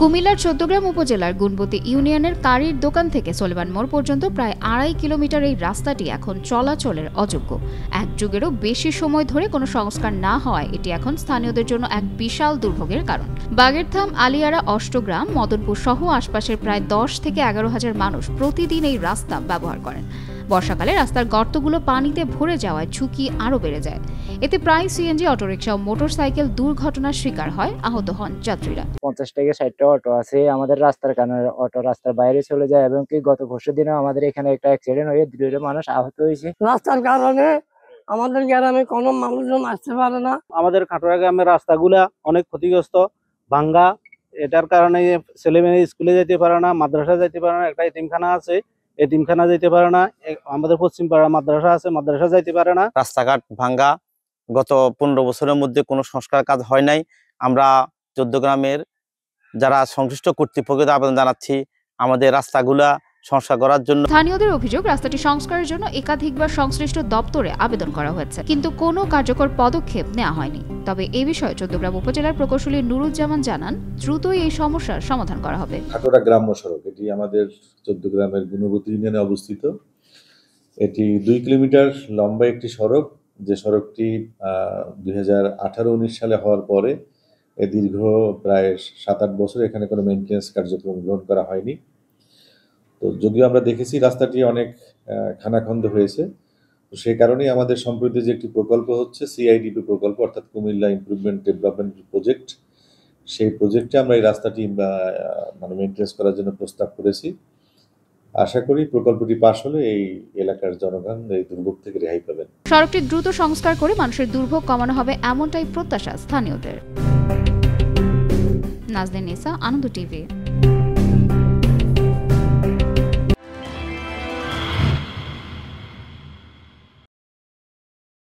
কুমিল্লার চৌদ্দগ্রাম উপজেলার গুণবতী ইউনিয়নের কারির দোকান থেকে সলেমান মোড় পর্যন্ত প্রায় 2.5 কিলোমিটার এই রাস্তাটি এখন চলাচলের অযোগ্য। এক যুগেরও বেশি সময় ধরে কোনো সংস্কার না হওয়ায় এটি এখন স্থানীয়দের জন্য এক বিশাল দুর্ভোগের কারণ। বাগেরথাম, আলিয়ারা, অষ্টগ্রাম, মদনপুর সহ আশপাশের প্রায় 10 থেকে 11,000 মানুষ প্রতিদিন এই রাস্তা ব্যবহার করেন। বর্ষাকালে রাস্তার গর্তগুলো পানিতে ভরে যাওয়ায় ঝুঁকি আরও বেড়ে যায়। এতে প্রায় সিএনজি, অটোরিকশা ও মোটরসাইকেল দুর্ঘটনার শিকার হয়, আহত হন যাত্রীরা। 50 থেকে 60টা অটো আছে আমাদের রাস্তার কারণে, অটো রাস্তার বাইরে চলে যায় এবং কি গত পরশু দিনও আমাদের এখানে একটা অ্যাক্সিডেন্ট হয়ে 2জন মানুষ আহত হয়েছে। রাস্তার কারণে আমাদের গ্রামে কোনো মানুষজন আসতে পারে না। আমাদের কাটোয়া গ্রামের রাস্তাগুলা অনেক ক্ষতিগ্রস্ত, ভাঙ্গা। এটার কারণে ছেলেমেয়ে স্কুলে যেতে পারে না, মাদ্রাসা যেতে পারে না। একটা এতিমখানা আছে, এতিমখানা যেতে পারে না। আমাদের পশ্চিম পাড়া মাদ্রাসা আছে, মাদ্রাসা যাইতে পারে না। রাস্তাঘাট ভাঙ্গা। গত 15 বছরের মধ্যে কোনো সংস্কার কাজ হয় নাই। আমরা চৌদ্দগ্রামের যারা সংশ্লিষ্ট কর্তৃপক্ষকে আবেদন জানাচ্ছি আমাদের রাস্তাগুলা সংস্কার করার জন্য। স্থানীয়দের অভিযোগ, রাস্তাটি সংস্কারের জন্য একাধিকবার সংশ্লিষ্ট দপ্তরে আবেদন করা হয়েছে, কিন্তু কোনো কার্যকর পদক্ষেপ নেওয়া হয়নি। তবে এই বিষয়ে চৌদ্দগ্রাম উপজেলার প্রকৌশলী নুরুজ্জামান জানান, দ্রুতই এই সমস্যার সমাধান করা হবে। খাটোরা গ্রাম্য সড়ক, এটি আমাদের চৌদ্দগ্রামের গুণবতী ইউনিয়নে অবস্থিত। এটি 2 কিলোমিটার লম্বা একটি সড়ক, যে সড়কটি 2018-19 সালে হওয়ার পরে দীর্ঘ প্রায় 7-8 বছর এখানে কোনো মেইনটেনেন্স কার্যক্রম গ্রহণ করা হয়নি। তো যদিও আমরা দেখেছি রাস্তাটি অনেক খানাখন্দ হয়েছে, তো সেই কারণেই আমাদের সম্প্রতি যে একটি প্রকল্প হচ্ছে সিআইডিপি প্রকল্প, অর্থাৎ কুমিল্লা ইমপ্রুভমেন্ট ডেভেলপমেন্ট প্রজেক্ট, সেই প্রজেক্টে আমরা এই রাস্তাটি মানে মেইনটেনেন্স করার জন্য প্রস্তাব করেছি। আশা করি প্রকল্পটি পাশ হলে এই এলাকার জনগণ এই দুর্ভোগ থেকে রেহাই পাবেন। সড়কটি দ্রুত সংস্কার করে মানুষের দুর্ভোগ কমানো হবে, এমনটাই প্রত্যাশা স্থানীয়দের। নাজনীন নিসা, আনন্দ টিভি।